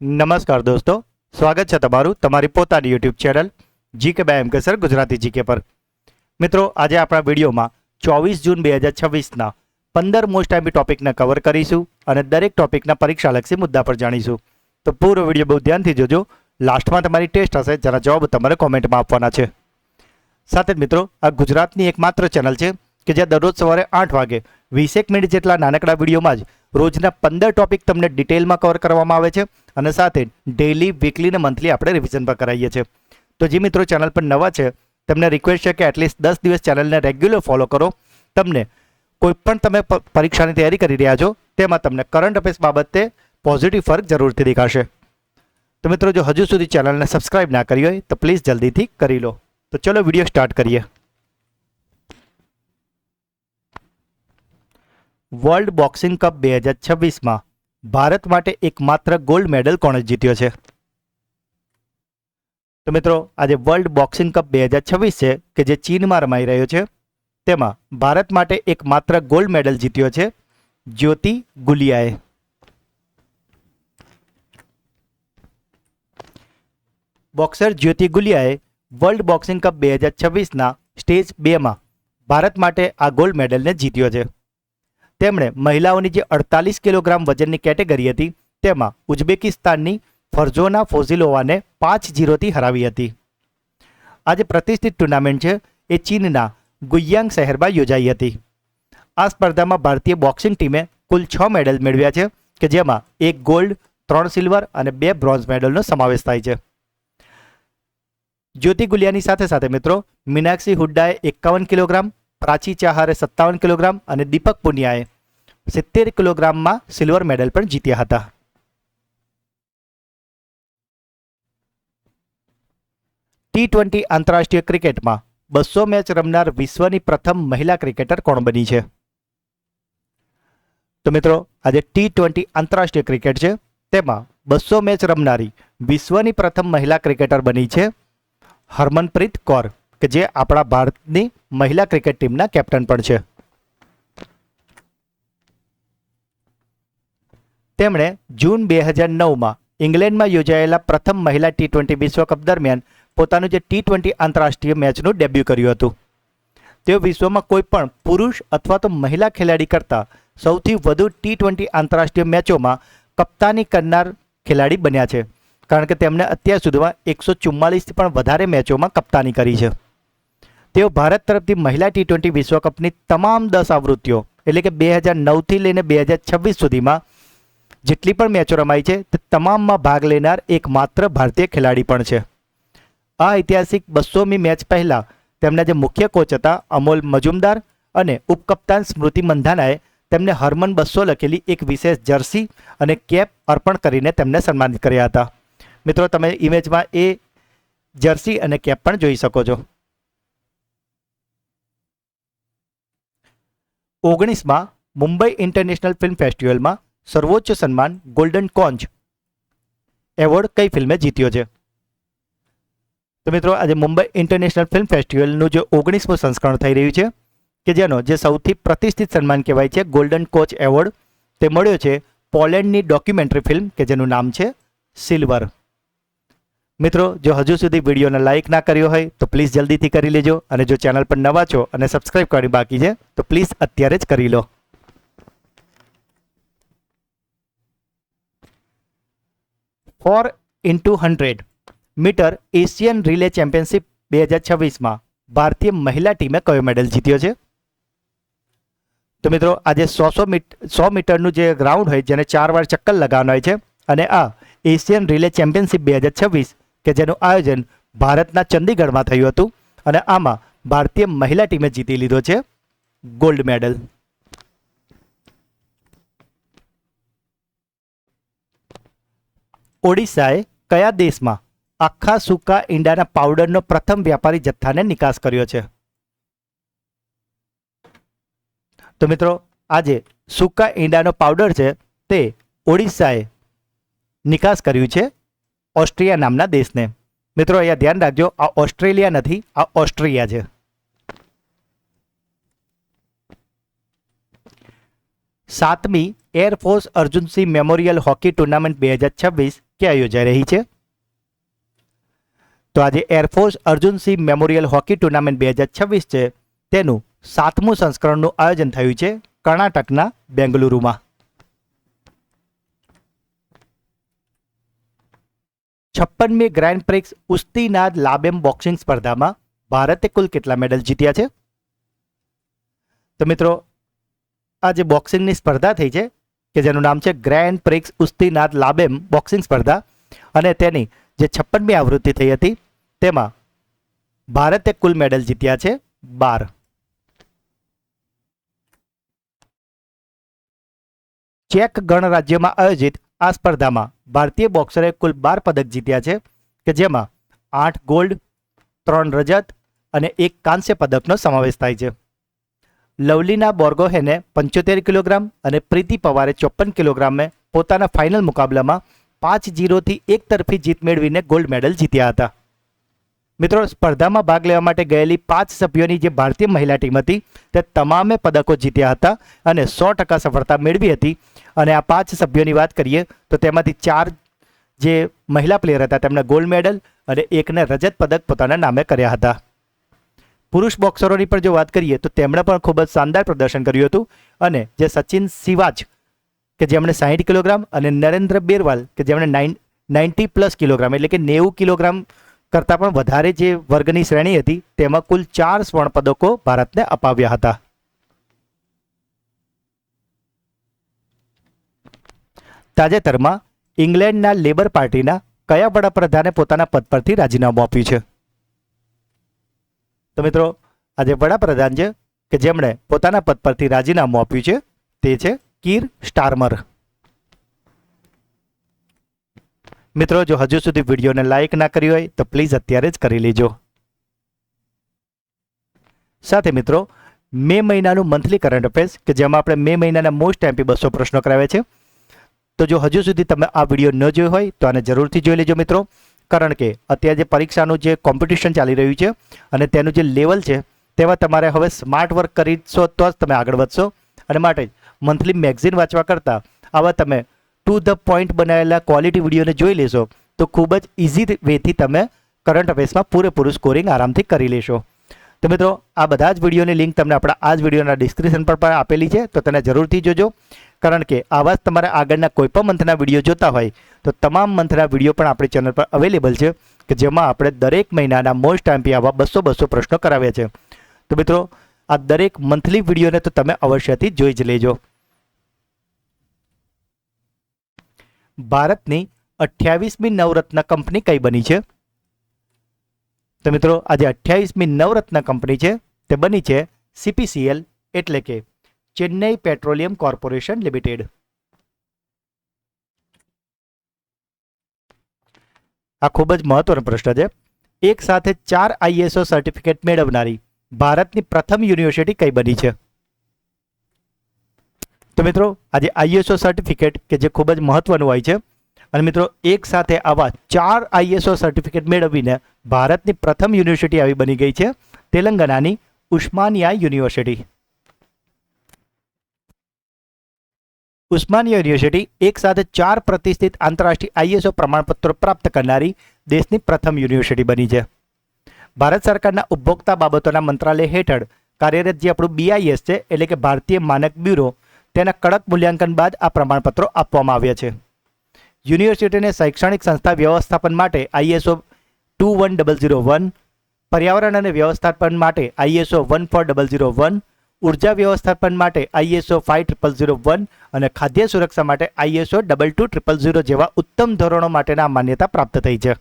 નમસ્કાર દોસ્તો, સ્વાગત છે તમારું તમારી પોતાની યુટ્યુબ ચેનલ જીકે બાય એમ કે સર ગુજરાતી જીકે પર. મિત્રો, આજે આપણા વિડીયોમાં 24 જૂન 2026ના 15 મોસ્ટ આઈએમપી ટોપિકને કવર કરીશું અને દરેક ટોપિકના પરીક્ષાલક્ષી મુદ્દા પર જાણીશું. તો પૂરો વિડીયો બહુ ધ્યાનથી જોજો. લાસ્ટમાં તમારી ટેસ્ટ હશે, જેના જવાબ તમારે કોમેન્ટમાં આપવાના છે. સાથે જ મિત્રો, આ ગુજરાતની એકમાત્ર ચેનલ છે કે જ્યાં દરરોજ સવારે 8 વાગે 20 મિનિટ જેટલા નાનકડા વિડીયોમાં જ રોજના 15 ટોપિક તમને ડિટેલમાં કવર કરવામાં આવે છે અને સાથે ડેઇલી, વીકલી અને મંથલી આપણે રિવિઝન પર કરાવીએ છીએ. તો જે મિત્રો ચેનલ પર નવા છે તેમને રિક્વેસ્ટ છે કે એટલીસ્ટ 10 દિવસ ચેનલને રેગ્યુલર ફોલો કરો. તમને કોઈ પણ તમે પરીક્ષાની તૈયારી કરી રહ્યા છો તેમાં તમને કરંટ અફેર્સ બાબતે પોઝિટિવ ફરક જરૂરથી દેખાશે. તો મિત્રો, જો હજુ સુધી ચેનલને સબસ્ક્રાઇબ ના કરી હોય તો પ્લીઝ જલ્દીથી કરી લો. તો ચલો વિડીયો સ્ટાર્ટ કરીએ. વર્લ્ડ બોક્સિંગ કપ 2026માં ભારત માટે એકમાત્ર ગોલ્ડ મેડલ કોણે જીત્યો છે? તો મિત્રો, આજે વર્લ્ડ બોક્સિંગ કપ 2026 છે કે જે ચીનમાં રમાઈ રહ્યો છે, તેમાં ભારત માટે એકમાત્ર ગોલ્ડ મેડલ જીત્યો છે જ્યોતિ ગુલિયાએ. બોક્સર જ્યોતિ ગુલિયાએ વર્લ્ડ બોક્સિંગ કપ 2026ના સ્ટેજ 2માં ભારત માટે આ ગોલ્ડ મેડલને જીત્યો છે. તેમણે મહિલાઓની જે 48 કિલોગ્રામ વજનની કેટેગરી હતી તેમાં ઉઝબેકિસ્તાનની ફરઝોના ફોઝિલોવાને 5-0થી હરાવી હતી. આજે પ્રતિષ્ઠિત ટુર્નામેન્ટ છે એ ચીનના ગુયાંગ શહેરમાં યોજાઈ હતી. આ સ્પર્ધામાં ભારતીય બોક્સિંગ ટીમે કુલ 6 મેડલ મેળવ્યા છે કે જેમાં 1 ગોલ્ડ, 3 સિલ્વર અને 2 બ્રોન્ઝ મેડલનો સમાવેશ થાય છે. જ્યોતિ ગુલિયાની સાથે સાથે મિત્રો, મીનાક્ષી હુડ્ડાએ 51 કિલોગ્રામ, પ્રાચી ચાહારે 57 કિલોગ્રામ અને દીપક પુનિયાએ 70 કિલોગ્રામમાં સિલ્વર મેડલ પણ જીત્યા હતા. T20 આંતરરાષ્ટ્રીય ક્રિકેટમાં 200 મેચ રમનાર વિશ્વની પ્રથમ મહિલા ક્રિકેટર કોણ બની છે? તો મિત્રો, આજે T20 આંતરરાષ્ટ્રીય ક્રિકેટ છે, તેમાં 200 મેચ રમનારી વિશ્વની પ્રથમ મહિલા ક્રિકેટર બની છે હરમનપ્રીત કૌર, કે જે આપણા ભારતની મહિલા ક્રિકેટ ટીમના કેપ્ટન પણ છે. તેમણે જૂન 2009માં ઇંગ્લેન્ડમાં યોજાયેલા પ્રથમ મહિલા T20 વિશ્વકપ દરમિયાન પોતાનું જે T20 આંતરરાષ્ટ્રીય મેચનું ડેબ્યુ કર્યું હતું. તેઓ વિશ્વમાં કોઈ પણ પુરુષ અથવા તો મહિલા ખેલાડી કરતાં સૌથી વધુ T20 આંતરરાષ્ટ્રીય મેચોમાં કપ્તાની કરનાર ખેલાડી બન્યા છે, કારણ કે તેમણે અત્યાર સુધીમાં 144થી પણ વધારે મેચોમાં કપ્તાની કરી છે. તેઓ ભારત તરફથી મહિલા T20 વિશ્વકપની તમામ 10 આવૃત્તિઓ એટલે કે 2009થી લઈને 2026 સુધીમાં જેટલી પણ મેચો રમાઈ છે તે તમામમાં ભાગ લેનાર એકમાત્ર ભારતીય ખેલાડી પણ છે. આ ઐતિહાસિક 200મી મેચ પહેલાં તેમના જે મુખ્ય કોચ હતા અમોલ મજુમદાર અને ઉપકપ્તાન સ્મૃતિ મંધાનાએ તેમને હરમન 200 લખેલી એક વિશેષ જર્સી અને કેપ અર્પણ કરીને તેમને સન્માનિત કર્યા હતા. મિત્રો, તમે ઇમેજમાં એ જર્સી અને કેપ પણ જોઈ શકો છો. 19માં મુંબઈ ઇન્ટરનેશનલ ફિલ્મ ફેસ્ટિવલમાં સર્વોચ્ચ સન્માન ગોલ્ડન કોન્ચ એવોર્ડ કઈ ફિલ્મે જીત્યો છે? તો મિત્રો, આજે મુંબઈ ઇન્ટરનેશનલ ફિલ્મ ફેસ્ટિવલનું જે 19મું સંસ્કરણ થઈ રહ્યું છે કે જેનો જે સૌથી પ્રતિષ્ઠિત સન્માન કહેવાય છે ગોલ્ડન કોચ એવોર્ડ, તે મળ્યો છે પોલેન્ડની ડોક્યુમેન્ટરી ફિલ્મ કે જેનું નામ છે સિલ્વર. મિત્રો, જો હજુ સુધી વિડીયોને લાઇક ના કર્યો હોય તો પ્લીઝ જલ્દીથી કરી લેજો અને જો ચેનલ પર નવા છો અને સબસ્ક્રાઇબ કરવાની બાકી છે તો પ્લીઝ અત્યારે જ કરી લો. Four into 100 metre Asian relay championship 2026માં ભારતીય મહિલા ટીમે કયો મેડલ જીત્યો છે? તો મિત્રો, આજે 100 મીટરનું જે ગ્રાઉન્ડ હોય જેને 4 વાર ચક્કર લગાવવાનો હોય છે અને આ એશિયન રિલે ચેમ્પિયનશિપ 2026 કે જેનું આયોજન ભારતના ચંદીગઢમાં થયું હતું અને આમાં ભારતીય મહિલા ટીમે જીતી લીધો છે ગોલ્ડ મેડલ. ઓડિશાએ કયા દેશમાં આખા સૂકા ઈંડાના પાવડરનો પ્રથમ વ્યાપારી જથ્થાને નિકાસ કર્યો છે? તો મિત્રો, આજે સૂકા ઈંડાનો પાવડર છે તે ઓડિશાએ નિકાસ કર્યું છે ઓસ્ટ્રિયા નામના દેશને. મિત્રો, અહીંયા ધ્યાન રાખજો, આ ઓસ્ટ્રેલિયા નથી, આ ઓસ્ટ્રિયા છે. 7મી એરફોર્સ અર્જુન સિંહ મેમોરિયલ હોકી ટુર્નામેન્ટ 2026 ક્યાં યોજાઈ રહી છે? તો આજે એરફોર્સ અર્જુન સિંહ મેમોરિયલ હોકી ટુર્નામેન્ટ 2026 છે તેનું 7મું સંસ્કરણનું આયોજન થયું છે કર્ણાટકના બેંગલુરુમાં. 56મી ગ્રાન્ડ પ્રિક્સ ઉસ્તીનાદ લાબેમ બોક્સિંગ સ્પર્ધામાં ભારતે કુલ કેટલા મેડલ જીત્યા છે? તો મિત્રો આ જે બોક્સિંગની સ્પર્ધા થઈ છે કે જેનું નામ છે ગ્રાન્ડ પ્રિક્સ ઉસ્તીનાદ લાબેમ બોક્સિંગ સ્પર્ધા અને તેની જે 56મી આવૃત્તિ થઈ હતી તેમાં ભારતે કુલ મેડલ જીત્યા છે 12. ચેક ગણરાજ્યમાં આયોજિત આ સ્પર્ધામાં ભારતીય બોક્સરે કુલ 12 પદક જીત્યા છે કે જેમાં 8 ગોલ્ડ, 3 રજત અને 1 કાંસ્ય પદકનો સમાવેશ થાય છે. લવલીના બોર્ગોહેને 75 કિલોગ્રામ અને પ્રીતિ પવારે 54 કિલોગ્રામે પોતાના ફાઇનલ મુકાબલામાં 5-0 થી એકતરફી જીત મેળવીને ગોલ્ડ મેડલ જીત્યા હતા. મિત્રો સ્પર્ધામાં ભાગ લેવા માટે ગયેલી 5 સભ્યોની જે ભારતીય મહિલા ટીમ હતી તે તમામે પદકો જીત્યા હતા અને 100% સફળતા મેળવી હતી. અને આ 5 સભ્યોની વાત કરીએ તો તેમાંથી 4 જે મહિલા પ્લેયર હતા તેમને ગોલ્ડ મેડલ અને એકને રજત પદક પોતાના નામે કર્યા હતા. પુરુષ બોક્સરોની પણ જો વાત કરીએ તો તેમણે પણ ખૂબ જ શાનદાર પ્રદર્શન કર્યું હતું અને જે સચિન સિવાજ કે જેમણે 60 કિલોગ્રામ અને નરેન્દ્ર બેરવાલ કે જેમણે 90+ કિલોગ્રામ એટલે કે 90 કિલોગ્રામ કરતાં પણ વધારે જે વર્ગની શ્રેણી હતી તેમાં કુલ 4 સ્વર્ણ પદકો ભારતને અપાવ્યા હતા. તાજેતરમાં ઇંગ્લેન્ડના લેબર પાર્ટીના કયા વડાપ્રધાને પોતાના પદ પરથી રાજીનામું આપ્યું છે? તો મિત્રો આજે વડાપ્રધાન છે કે જેમણે પોતાના પદ પરથી રાજીનામું આપ્યું છે તે છે કીર સ્ટારમર. મિત્રો જો હજુ સુધી વિડીયોને લાઇક ના કરી હોય તો પ્લીઝ અત્યારે જ કરી લેજો. સાથે મિત્રો મે મહિનાનું મંથલી કરંટ અફેર્સ કે જેમાં આપણે મે મહિનાના મોસ્ટ MP 200 પ્રશ્નો કરાવ્યા છે. તો જો હજુ સુધી તમે આ વિડીયો ન જોયો હોય તો આને જરૂરથી જોઈ લેજો મિત્રો, કારણ કે અત્યારે જે પરીક્ષાનું જે કોમ્પિટિશન ચાલી રહ્યું છે અને તેનું જે લેવલ છે તેમાં તમારે હવે સ્માર્ટ વર્ક કરીશો તો જ તમે આગળ વધશો. અને માટે જ મંથલી મેગઝીન વાંચવા કરતાં આવા તમે ટુ ધ પોઈન્ટ બનાવેલા ક્વોલિટી વિડીયોને જોઈ લેશો તો ખૂબ જ ઇઝી વેથી તમે કરંટ અફેર્સમાં પૂરેપૂરું સ્કોરિંગ આરામથી કરી લેશો. તો મિત્રો આ બધા જ વિડીયોની લિંક તમને આપણા આ જ વિડીયોના ડિસ્ક્રિપ્શન પર પણ આપેલી છે, તો તેને જરૂરથી જોજો, કારણ કે આવા જ તમારે આગળના કોઈ પણ મંથના વિડીયો જોતા હોય તો તમામ મંથના વિડીયો પણ આપણી ચેનલ પર અવેલેબલ છે કે જેમાં આપણે દરેક મહિનાના મોસ્ટ MP આવા 200 પ્રશ્નો કરાવ્યા છે. તો મિત્રો આ દરેક મંથલી વિડીયોને તો તમે અવશ્યથી જોઈ જ લેજો. ભારતની 28મી નવરત્ન કંપની કઈ બની છે? તો મિત્રો આજે 28મી નવરત્ન કંપની છે તે બની છે CPCL એટલે કે ચેન્નઈ પેટ્રોલિયમ કોર્પોરેશન લિમિટેડ. આ ખૂબ જ મહત્વનો પ્રશ્ન છે. એક સાથે 4 ISO સર્ટિફિકેટ મેળવનારી ભારતની પ્રથમ યુનિવર્સિટી કઈ બની છે? તો મિત્રો આજે ISO સર્ટિફિકેટ કે જે ખૂબ જ મહત્વનું હોય છે અને મિત્રો એક સાથે આવા 4 ISO સર્ટિફિકેટ મેળવીને ભારતની પ્રથમ યુનિવર્સિટી આવી બની ગઈ છે તેલંગાણાની ઉસ્માનિયા યુનિવર્સિટી. ઉસ્માનિયા યુનિવર્સિટી એક સાથે 4 પ્રતિષ્ઠિત આંતરરાષ્ટ્રીય ISO પ્રમાણપત્રો પ્રાપ્ત કરનારી દેશની પ્રથમ યુનિવર્સિટી બની છે. ભારત સરકારના ઉપભોક્તા બાબતોના મંત્રાલય હેઠળ કાર્યરત જે આપણું BIS છે એટલે કે ભારતીય માનક બ્યુરો તેના કડક મૂલ્યાંકન બાદ આ પ્રમાણપત્રો આપવામાં આવ્યા છે. યુનિવર્સિટીને શૈક્ષણિક સંસ્થા વ્યવસ્થાપન માટે ISO 21001, પર્યાવરણ અને વ્યવસ્થાપન માટે ISO 14001, ઉર્જા વ્યવસ્થાપન માટે ISO 50001 અને ખાદ્ય સુરક્ષા માટે ISO 22000 જેવા ઉત્તમ ધોરણો માટેના માન્યતા પ્રાપ્ત થઈ છે.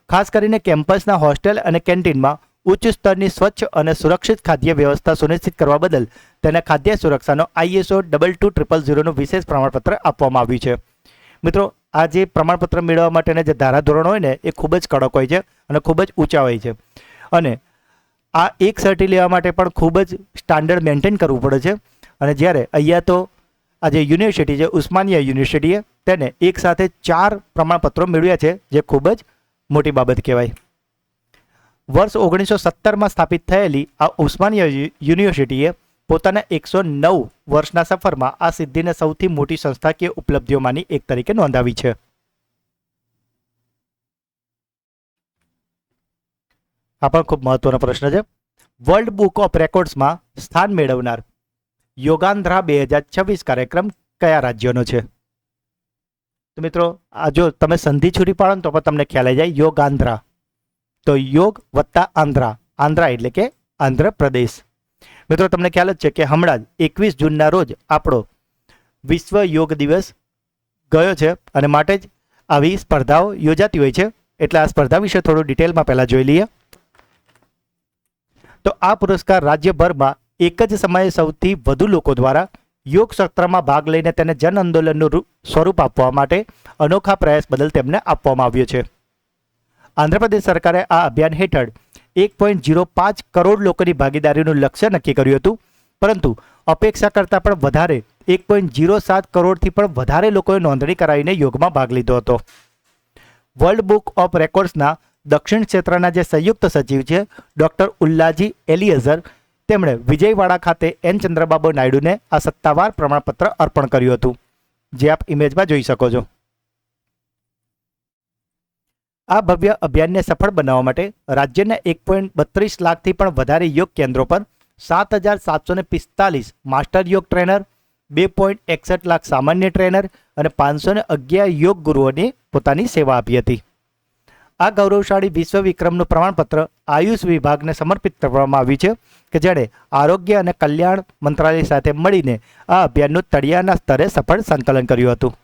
ખાસ કરીને કેમ્પસના હોસ્ટેલ અને કેન્ટીનમાં ઉચ્ચ સ્તરની સ્વચ્છ અને સુરક્ષિત ખાદ્ય વ્યવસ્થા સુનિશ્ચિત કરવા બદલ તેને ખાદ્ય સુરક્ષાનો ISO 22000નું વિશેષ પ્રમાણપત્ર આપવામાં આવ્યું છે. મિત્રો આ જે પ્રમાણપત્ર મેળવવા માટેના જે ધારાધોરણો હોય ને એ ખૂબ જ કડક હોય છે અને ખૂબ જ ઊંચા હોય છે અને આ એક સર્ટી લેવા માટે પણ ખૂબ જ સ્ટાન્ડર્ડ મેન્ટેન કરવું પડે છે. અને જ્યારે અહીંયા તો આ જે યુનિવર્સિટી છે ઉસ્માનિયા યુનિવર્સિટીએ તેને એક સાથે 4 પ્રમાણપત્રો મેળવ્યા છે જે ખૂબ જ મોટી બાબત કહેવાય. વર્ષ 1970માં સ્થાપિત થયેલી આ ઉસ્માનિયા યુનિવર્સિટીએ પોતાના 109 વર્ષના સફરમાં આ સિદ્ધિને સૌથી મોટી સંસ્થાકીય ઉપલબ્ધિઓમાંની એક તરીકે નોંધાવી છે. આ પણ ખૂબ મહત્વનો પ્રશ્ન છે. વર્લ્ડ બુક ઓફ રેકોર્ડ્સમાં સ્થાન મેળવનાર યોગાંધ્રા 2026 કાર્યક્રમ કયા રાજ્યનો છે? તો મિત્રો આ જો તમે સંધિ છૂટી પાડો ને તો પણ તમને ખ્યાલ આવી જાય યોગાંધ્રા. તો યોગ વત્તા આંધ્રા, આંધ્રા એટલે કે આંધ્રપ્રદેશ. મિત્રો તમને ખ્યાલ જ છે કે હમણાં જ 21 જૂનના રોજ આપણો વિશ્વ યોગ દિવસ ગયો છે અને માટે જ આવી સ્પર્ધાઓ યોજાતી હોય છે. એટલે આ સ્પર્ધા વિશે થોડું ડિટેલમાં પહેલાં જોઈ લઈએ. તો આ પુરસ્કાર રાજ્યભરમાં એક જ સમયે સૌથી વધુ લોકો દ્વારા યોગ સત્રમાં ભાગ લઈને તેને જન આંદોલનનું સ્વરૂપ આપવા માટે અનોખા પ્રયાસ બદલ તેમને આપવામાં આવ્યો છે. આંધ્રપ્રદેશ સરકારે આ અભિયાન હેઠળ 1.05 કરોડ લોકોની ભાગીદારીનું લક્ષ્ય નક્કી કર્યું હતું, પરંતુ અપેક્ષા કરતાં પણ વધારે 1.07 કરોડથી પણ વધારે લોકોએ નોંધણી કરાવીને યોગમાં ભાગ લીધો હતો. વર્લ્ડ બુક ઓફ રેકોર્ડ્સના દક્ષિણ ક્ષેત્રના જે સંયુક્ત સચિવ છે ડૉક્ટર ઉલ્લાજી એલિયઝર, તેમણે વિજયવાડા ખાતે એન ચંદ્રબાબુ નાયડુને આ સત્તાવાર પ્રમાણપત્ર અર્પણ કર્યું હતું, જે આપ ઇમેજમાં જોઈ શકો છો. આ ભવ્ય અભિયાનને સફળ બનાવવા માટે રાજ્યના 1.32 લાખથી પણ વધારે યોગ કેન્દ્રો પર 7,745 માસ્ટર યોગ ટ્રેનર, 2.61 લાખ સામાન્ય ટ્રેનર અને 511 યોગ ગુરુઓને પોતાની સેવા આપી હતી. આ ગૌરવશાળી વિશ્વ વિક્રમનું પ્રમાણપત્ર આયુષ વિભાગને સમર્પિત કરવામાં આવ્યું છે, કે જેણે આરોગ્ય અને કલ્યાણ મંત્રાલય સાથે મળીને આ અભિયાનનું તળિયાના સ્તરે સફળ સંકલન કર્યું હતું.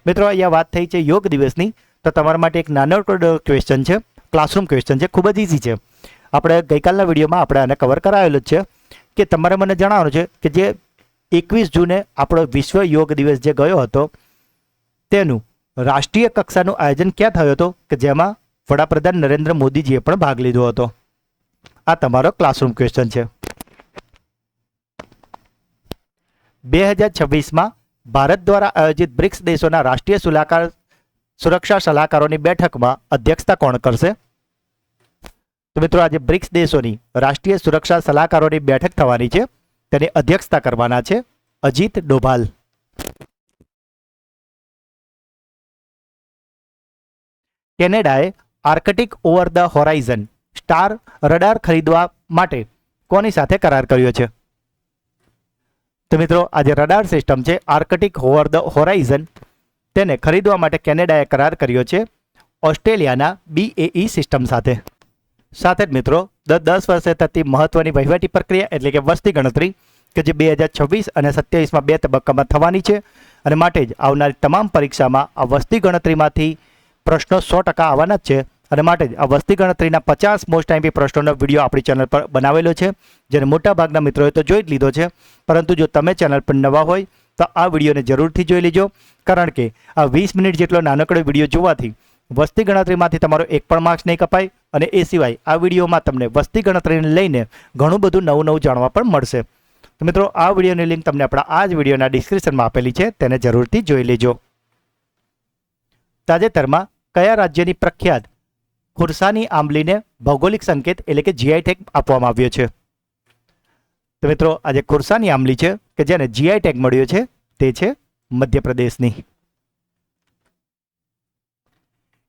મિત્રો અહીંયા વાત થઈ છે યોગ દિવસની, તો તમારા માટે એક નાનકડો ક્વેશ્ચન છે, ક્લાસરૂમ ક્વેશ્ચન છે, ખૂબ જ ઇઝી છે. આપણે ગઈકાલના વિડીયોમાં આપણે આને કવર કરાવેલું જ છે કે તમારે મને જણાવવાનું છે કે જે 21 જૂને આપણો વિશ્વ યોગ દિવસ જે ગયો હતો તેનું રાષ્ટ્રીય કક્ષાનું આયોજન ક્યાં થયું હતું, કે જેમાં વડાપ્રધાન નરેન્દ્ર મોદીજીએ પણ ભાગ લીધો હતો. આ તમારો ક્લાસરૂમ ક્વેશ્ચન છે. 2026માં ભારત દ્વારા આયોજિત બ્રિક્સ દેશોના રાષ્ટ્રીય સુરક્ષા સલાહકારોની બેઠકમાં અધ્યક્ષતા કોણ કરશે? તો મિત્રો આજે બ્રિક્સ દેશોની રાષ્ટ્રીય સુરક્ષા સલાહકારોની બેઠક થવાની છે, તેની અધ્યક્ષતા કરવાના છે અજીત ડોભાલ. કેનેડાએ Arctic over the horizon star radar ખરીદવા માટે કોની સાથે કરાર કર્યો છે? તો મિત્રો આજે રડાર સિસ્ટમ છે આર્કટિક ઓવર ધ હોરાઇઝન, તેને ખરીદવા માટે કેનેડાએ કરાર કર્યો છે ઓસ્ટ્રેલિયાના BAE સિસ્ટમ સાથે. સાથે જ મિત્રો 10 વર્ષે થતી મહત્વની વહીવટી પ્રક્રિયા એટલે કે વસ્તી ગણતરી કે જે 2026 અને 27માં 2 તબક્કામાં થવાની છે, અને માટે જ આવનારી તમામ પરીક્ષામાં આ વસ્તી ગણતરીમાંથી પ્રશ્નો 100% આવવાના જ છે, અને માટે જ આ વસ્તી ગણતરીના 50 મોસ્ટ આઈએમપી પ્રશ્નોનો વિડીયો આપણી ચેનલ પર બનાવેલો છે, જેને મોટાભાગના મિત્રોએ તો જોઈ જ લીધો છે. પરંતુ જો તમે ચેનલ પર નવા હોય તો આ વિડીયોને જરૂરથી જોઈ લેજો, કારણ કે આ 20 મિનિટ જેટલો નાનકડો વિડીયો જોવાથી વસ્તી ગણતરીમાંથી તમારો એક પણ માર્ક્સ નહીં કપાય, અને એ સિવાય આ વિડીયોમાં તમને વસ્તી ગણતરીને લઈને ઘણું બધું નવું જાણવા પણ મળશે. તો મિત્રો આ વિડીયોની લિંક તમને આપણા આ જ વિડીયોના ડિસ્ક્રિપ્શનમાં આપેલી છે, તેને જરૂરથી જોઈ લેજો. તાજેતરમાં કયા રાજ્યની પ્રખ્યાત ખુરસાની આંબલીને ભૌગોલિક સંકેત એટલે કે GI ટેગ આપવામાં આવ્યો છે? તો મિત્રો આજે ખુરસાની આંબલી છે કે જેને GI ટેગ મળ્યો છે તે છે મધ્યપ્રદેશની.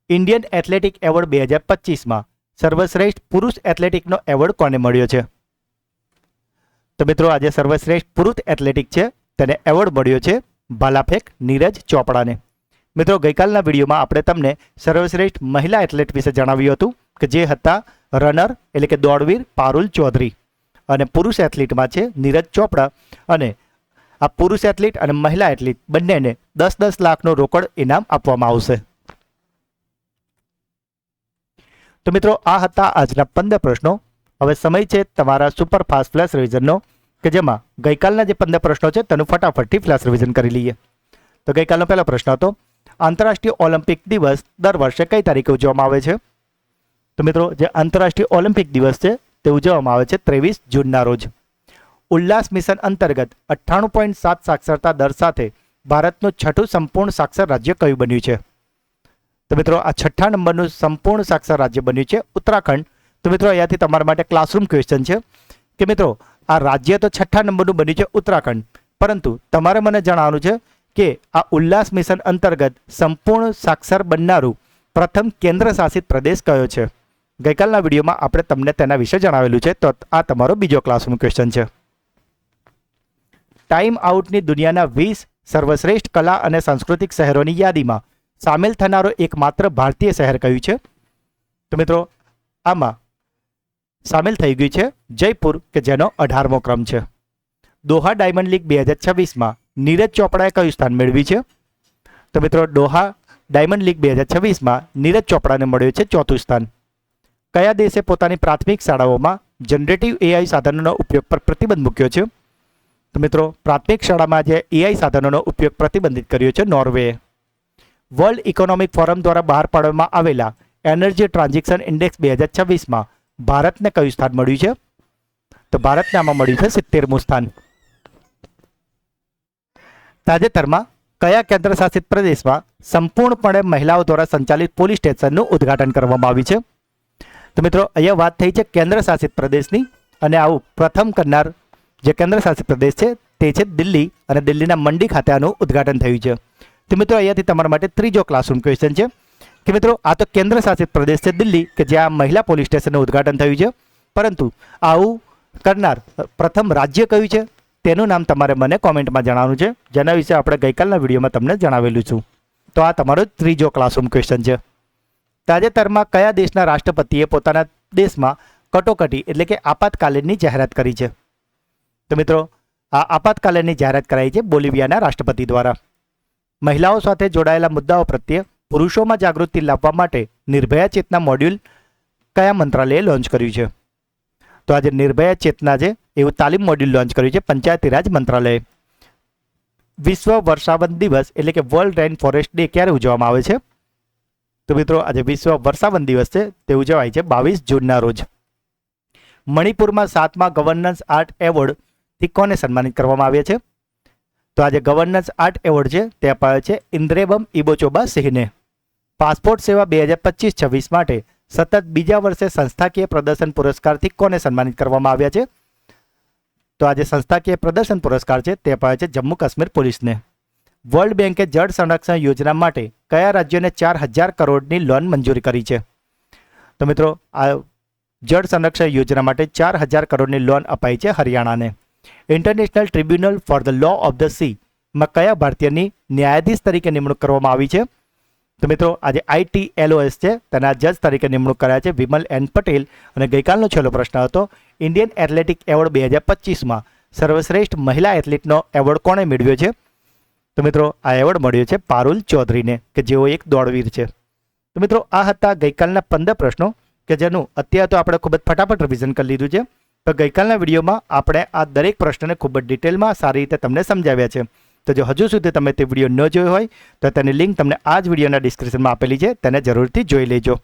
ઇન્ડિયન એથ્લેટિક એવોર્ડ 2025માં સર્વશ્રેષ્ઠ પુરુષ એથ્લેટિકનો એવોર્ડ કોને મળ્યો છે? તો મિત્રો આજે સર્વશ્રેષ્ઠ પુરુષ એથ્લેટિક છે તેને એવોર્ડ મળ્યો છે ભાલાફેંક નીરજ ચોપડાને. મિત્રો ગઈકાલના વિડીયોમાં આપણે તમને સર્વશ્રેષ્ઠ મહિલા એથ્લેટ વિશે જણાવ્યું હતું કે જે હતા રનર એટલે કે દોડવીર પારુલ ચૌધરી, અને પુરુષ એથ્લીટમાં છે નીરજ ચોપડા. અને આ પુરુષ એથ્લીટ અને મહિલા એથ્લીટ બંનેને 10-10 લાખનું રોકડ ઇનામ આપવામાં આવશે. તો મિત્રો આ હતા આજના 15 પ્રશ્નો. હવે સમય છે તમારા સુપરફાસ્ટ ફ્લેશ રિવિઝનનો, કે જેમાં ગઈકાલના જે 15 પ્રશ્નો છે તેનું ફટાફટથી ફ્લેશ રિવિઝન કરી લઈએ. તો ગઈકાલનો પહેલો પ્રશ્ન હતો આંતરરાષ્ટ્રીય ઓલિમ્પિક દિવસ દર વર્ષે કઈ તારીખે ઉજવવામાં આવે છે? તો મિત્રો જે આંતરરાષ્ટ્રીય ઓલિમ્પિક દિવસ છે તે ઉજવવામાં આવે છે 23 જૂનના રોજ. ઉલ્લાસ મિશન અંતર્ગત 98.7 સાક્ષરતા દર સાથે ભારતનું છઠ્ઠું સંપૂર્ણ સાક્ષર રાજ્ય કયું બન્યું છે? તો મિત્રો આ 6થા નંબરનું સંપૂર્ણ સાક્ષર રાજ્ય બન્યું છે ઉત્તરાખંડ. તો મિત્રો અહીંયાથી તમારા માટે ક્લાસરૂમ ક્વેશ્ચન છે કે મિત્રો આ રાજ્ય તો 6થા નંબરનું બન્યું છે ઉત્તરાખંડ, પરંતુ તમારે મને જણાવવાનું છે કે આ ઉલ્લાસ મિશન અંતર્ગત સંપૂર્ણ સાક્ષર બનનારું પ્રથમ કેન્દ્ર શાસિત પ્રદેશ કયો છે? ગઈકાલના વિડીયોમાં આપણે તમને તેના વિશે જણાવેલું છે. તો આ તમારો બીજો ક્લાસરૂમ ક્વેશ્ચન છે. ટાઈમ આઉટની દુનિયાના 20 સર્વશ્રેષ્ઠ કલા અને સાંસ્કૃતિક શહેરોની યાદીમાં સામેલ થનારો એકમાત્ર ભારતીય શહેર કયું છે? તો મિત્રો આમાં સામેલ થઈ ગયું છે જયપુર, કે જેનો 18મો ક્રમ છે. દોહા ડાયમંડ લીગ 2026માં નીરજ ચોપડાએ કયું સ્થાન મેળવ્યું છે? તો મિત્રો દોહા ડાયમંડ લીગ 2026માં નીરજ ચોપડાને મળ્યું છે 4થું સ્થાન. કયા દેશે પોતાની પ્રાથમિક શાળાઓમાં જનરેટિવ એઆઈ સાધનોનો ઉપયોગ પર પ્રતિબંધ મૂક્યો છે? તો મિત્રો પ્રાથમિક શાળામાં જે એઆઈ સાધનોનો ઉપયોગ પ્રતિબંધિત કર્યો છે નોર્વેએ. વર્લ્ડ ઇકોનોમિક ફોરમ દ્વારા બહાર પાડવામાં આવેલા એનર્જી ટ્રાન્ઝેક્શન ઇન્ડેક્સ 2026માં ભારતને કયું સ્થાન મળ્યું છે? તો ભારતને આમાં મળ્યું છે 70મું સ્થાન. તાજેતરમાં કયા કેન્દ્ર શાસિત પ્રદેશમાં સંપૂર્ણપણે મહિલાઓ દ્વારા સંચાલિત પોલીસ સ્ટેશનનું ઉદ્ઘાટન કરવામાં આવ્યું છે? તો મિત્રો અહીંયા વાત થઈ છે કેન્દ્ર શાસિત પ્રદેશની, અને આવું પ્રથમ કરનાર જે કેન્દ્ર શાસિત પ્રદેશ છે તે છે દિલ્હી, અને દિલ્હીના મંડી ખાતે આનું ઉદ્ઘાટન થયું છે. તો મિત્રો અહીંયાથી તમારા માટે ત્રીજો ક્લાસરૂમ ક્વેશ્ચન છે કે મિત્રો આ તો કેન્દ્ર શાસિત પ્રદેશ છે દિલ્હી, કે જ્યાં મહિલા પોલીસ સ્ટેશનનું ઉદ્ઘાટન થયું છે, પરંતુ આવું કરનાર પ્રથમ રાજ્ય કયું છે તેનું નામ તમારે મને કોમેન્ટમાં જણાવવાનું છે, જેના વિશે આપણે ગઈકાલના વિડીયોમાં તમને જણાવેલું છું. તો આ તમારો ત્રીજો ક્લાસરૂમ ક્વેશ્ચન છે. તાજેતરમાં કયા દેશના રાષ્ટ્રપતિએ પોતાના દેશમાં કટોકટી એટલે કે આપાતકાલીનની જાહેરાત કરી છે? તો મિત્રો આ આપાતકાલીનની જાહેરાત કરાઈ છે બોલિવિયાના રાષ્ટ્રપતિ દ્વારા. મહિલાઓ સાથે જોડાયેલા મુદ્દાઓ પ્રત્યે પુરુષોમાં જાગૃતિ લાવવા માટે નિર્ભયા ચેતના મોડ્યુલ કયા મંત્રાલયે લોન્ચ કર્યું છે? તો આજે નિર્ભયા ચેતના છે એવું તાલીમ મોડ્યુલ લોન્ચ કર્યું છે પંચાયતી રાજ મંત્રાલયે. વિશ્વ વર્ષાવન દિવસ એટલે કે વર્લ્ડ રેન ફોરેસ્ટ ડે ક્યારે ઉજવવામાં આવે છે? તો મિત્રો આજે વિશ્વ વર્ષાવન દિવસ છે, તે ઉજવાય છે 22 જૂનના રોજ. મણિપુરમાં 7મા ગવર્નન્સ આર્ટ એવોર્ડથી કોને સન્માનિત કરવામાં આવ્યા છે? તો આજે ગવર્નન્સ આર્ટ એવોર્ડ છે તે અપાયો છે ઇન્દ્રેબમ ઇબોચોબા સિંહને. પાસપોર્ટ સેવા 2025-26 માટે સતત બીજા વર્ષે સંસ્થાકીય પ્રદર્શન પુરસ્કારથી કોને સન્માનિત કરવામાં આવ્યા છે? તો આજે સંસ્થાકીય પ્રદર્શન પુરસ્કાર છે તે અપાયો છે જમ્મુ કાશ્મીર પોલીસને. વર્લ્ડ બેન્કે જળ સંરક્ષણ યોજના માટે કયા રાજ્યોને 4000 કરોડની લોન મંજૂરી કરી છે? તો મિત્રો આ જળ સંરક્ષણ યોજના માટે 4000 કરોડની લોન અપાઈ છે હરિયાણાને. International tribunal for the law of the sea માં કયા ભારતીયની ન્યાયાધીશ તરીકે નિમણૂક કરવામાં આવી છે? તો મિત્રો આજે ITLOS છે તેના જજ તરીકે નિમણૂક કર્યા છે વિમલ એન પટેલ. અને ગઈકાલનો છેલ્લો પ્રશ્ન હતો ઇન્ડિયન એથ્લેટિક એવોર્ડ 2025માં સર્વશ્રેષ્ઠ મહિલા એથ્લીટનો એવોર્ડ કોણે મેળવ્યો છે? તો મિત્રો આ એવોર્ડ મળ્યો છે પારુલ ચૌધરીને, કે જેઓ એક દોડવીર છે. તો મિત્રો આ હતા ગઈકાલના 15 પ્રશ્નો, કે જેનું અત્યારે તો આપણે ખૂબ જ ફટાફટ રિવિઝન કરી લીધું છે. તો ગઈકાલના વિડીયોમાં આપણે આ દરેક પ્રશ્નને ખૂબ જ ડિટેલમાં સારી રીતે તમને સમજાવ્યા છે. તો જો હજુ સુધી તમે તે વિડીયો ન જોયો હોય તો તેની લિંક તમને આ જ વિડીયોના ડિસ્ક્રિપ્શનમાં આપેલી છે, તેને જરૂરથી જોઈ લેજો.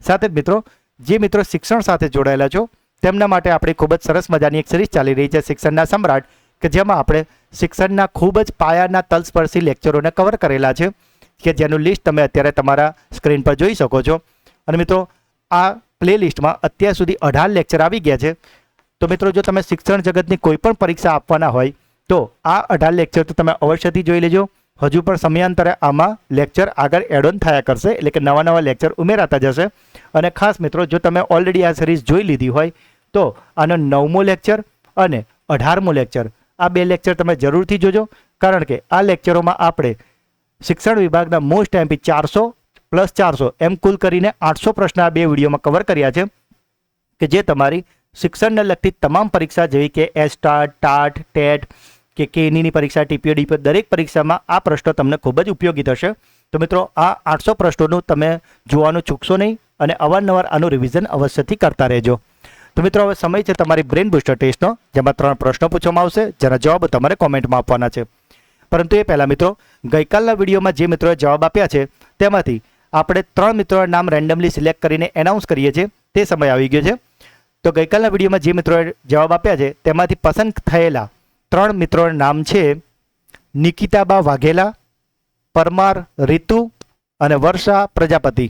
સાથે જ મિત્રો જે મિત્રો શિક્ષણ સાથે જોડાયેલા છો તેમના માટે આપણી ખૂબ જ સરસ મજાની એક સિરીઝ ચાલી રહી છે શિક્ષણના સમ્રાટ, કે જેમાં આપણે શિક્ષણના ખૂબ જ પાયાના તલસ્પર્શી લેક્ચરોને કવર કરેલા છે, કે જેનું લિસ્ટ તમે અત્યારે તમારા સ્ક્રીન પર જોઈ શકો છો. અને મિત્રો આ પ્લેલિસ્ટમાં અત્યાર સુધી 18 લેક્ચર આવી ગયા છે. તો મિત્રો જો તમે શિક્ષણ જગતની કોઈ પણ પરીક્ષા આપવાના હોય તો આ 18 લેક્ચર તો તમે અવશ્યથી જોઈ લેજો. હજુ પણ સમયાંતરે આમાં લેક્ચર આગળ એડ ઓન થયા કરશે, એટલે કે નવા નવા લેક્ચર ઉમેરાતા જશે. અને ખાસ મિત્રો જો તમે ઓલરેડી આ સિરીઝ જોઈ લીધી હોય તો આનો 9મો લેક્ચર અને 18મો લેક્ચર, આ 2 લેક્ચર તમે જરૂરથી જોજો, કારણ કે આ લેક્ચરોમાં આપણે શિક્ષણ વિભાગના મોસ્ટ એમપી 400 + 400 એમ કુલ કરીને 800 પ્રશ્ન આ 2 વિડીયોમાં કવર કર્યા છે, કે જે તમારી શિક્ષણને લગતી તમામ પરીક્ષા જેવી કે એસ્ટાટ, ટાટ, ટેટ કે કેનીની પરીક્ષા, TPOD પર દરેક પરીક્ષામાં આ પ્રશ્નો તમને ખૂબ જ ઉપયોગી થશે. તો મિત્રો આ 800 પ્રશ્નોનું તમે જોવાનું ચૂકશો નહીં, અને અવારનવાર આનું રિવિઝન અવશ્યથી કરતા રહેજો. તો મિત્રો હવે સમય છે તમારી બ્રેન બુસ્ટર ટેસ્ટનો, જેમાં 3 પ્રશ્નો પૂછવામાં આવશે, જેના જવાબ તમારે કોમેન્ટમાં આપવાના છે. પરંતુ એ પહેલાં મિત્રો ગઈકાલના વિડીયોમાં જે મિત્રોએ જવાબ આપ્યા છે તેમાંથી આપણે 3 મિત્રોના નામ રેન્ડમલી સિલેક્ટ કરીને એનાઉન્સ કરીએ છીએ, તે સમય આવી ગયો છે. તો ગઈકાલના વિડીયોમાં જે મિત્રોએ જવાબ આપ્યા છે તેમાંથી પસંદ થયેલા 3 મિત્રોના નામ છે નિકિતાબા વાઘેલા, પરમાર રીતુ અને વર્ષા પ્રજાપતિ.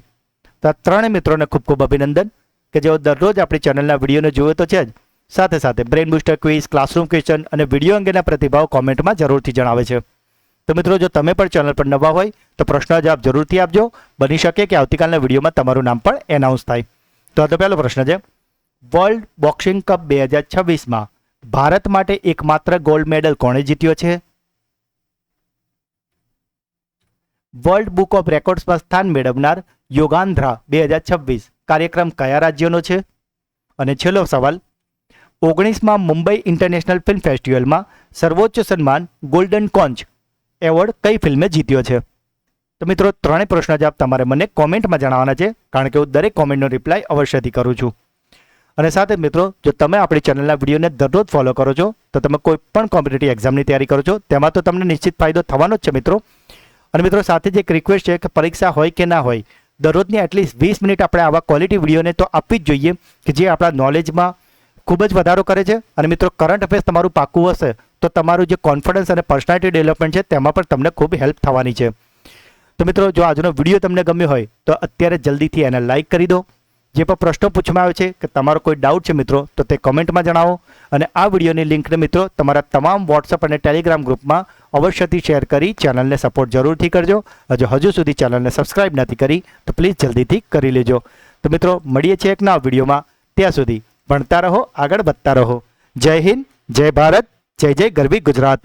તો આ 3 મિત્રોને ખૂબ ખૂબ અભિનંદન, કે જેઓ દરરોજ આપણી ચેનલના વિડીયોને જુએ તો છે જ, સાથે સાથે brain booster quiz, classroom question અને વિડીયો અંગેના પ્રતિભાવ કોમેન્ટમાં જરૂરથી જણાવે છે. તો મિત્રો જો તમે પણ ચેનલ પર નવા હોય તો પ્રશ્ન જવાબ જરૂરથી આપજો. બની શકે કે આવતીકાલના વિડીયોમાં તમારું નામ પણ એનાઉન્સ થાય. તો પહેલો પ્રશ્ન છે, વર્લ્ડ બોક્સિંગ કપ 2026માં ભારત માટે એકમાત્ર ગોલ્ડ મેડલ કોણે જીત્યો છે? વર્લ્ડ બુક ઓફ રેકોર્ડ્સમાં સ્થાન મેળવનાર યોગાન્ધ્રા 2026 કાર્યક્રમ કયા રાજ્યનો છે? અને છેલ્લો સવાલ, 19માં મુંબઈ ઇન્ટરનેશનલ ફિલ્મ ફેસ્ટિવલમાં સર્વોચ્ચ સન્માન ગોલ્ડન કોન્ચ એવોર્ડ કઈ ફિલ્મે જીત્યો છે? તો મિત્રો ત્રણેય પ્રશ્ન જવાબ તમારે મને કોમેન્ટમાં જણાવવાના છે, કારણ કે હું દરેક કોમેન્ટનો રિપ્લાય અવશ્યથી કરું છું. અને સાથે મિત્રો, જો તમે આપણી ચેનલના વિડીયોને દરરોજ ફોલો કરો છો તો તમે કોઈ પણ કોમ્પિટિટિવ એક્ઝામની તૈયારી કરો છો તેમાં તો તમને નિશ્ચિત ફાયદો થવાનો જ છે મિત્રો. અને મિત્રો સાથે જ એક રિક્વેસ્ટ છે કે પરીક્ષા હોય કે ના હોય, દરરોજની એટલીસ્ટ 20 મિનિટ આપણે આવા ક્વોલિટી વિડીયોને તો આપવી જ જોઈએ કે જે આપણા નોલેજમાં ખૂબ જ વધારો કરે છે. અને મિત્રો કરંટ અફેર્સ તમારું પાકું હશે તો તમારું જે કોન્ફિડન્સ અને પર્સનાલિટી ડેવલપમેન્ટ છે તેમાં પણ તમને ખૂબ હેલ્પ થવાની છે. તો મિત્રો જો આજનો વિડીયો તમને ગમ્યો હોય તો અત્યારે જલ્દીથી એને લાઇક કરી દો. જે પણ પ્રશ્નો પૂછવામાં આવે છે કે તમારો કોઈ ડાઉટ છે મિત્રો તો તે કમેન્ટમાં જણાવો. અને આ વિડીયોની લિંકને મિત્રો તમારા તમામ વોટ્સઅપ અને ટેલિગ્રામ ગ્રુપમાં અવશ્યથી શેર કરી ચેનલને સપોર્ટ જરૂરથી કરજો. હજુ સુધી ચેનલને સબસ્ક્રાઇબ નથી કરી તો પ્લીઝ જલ્દીથી કરી લેજો. તો મિત્રો મળીએ છીએ એક નવા વિડીયોમાં. ત્યાં સુધી ભણતા રહો, આગળ વધતા રહો. જય હિન્દ, જય ભારત, જય જય ગરવી ગુજરાત.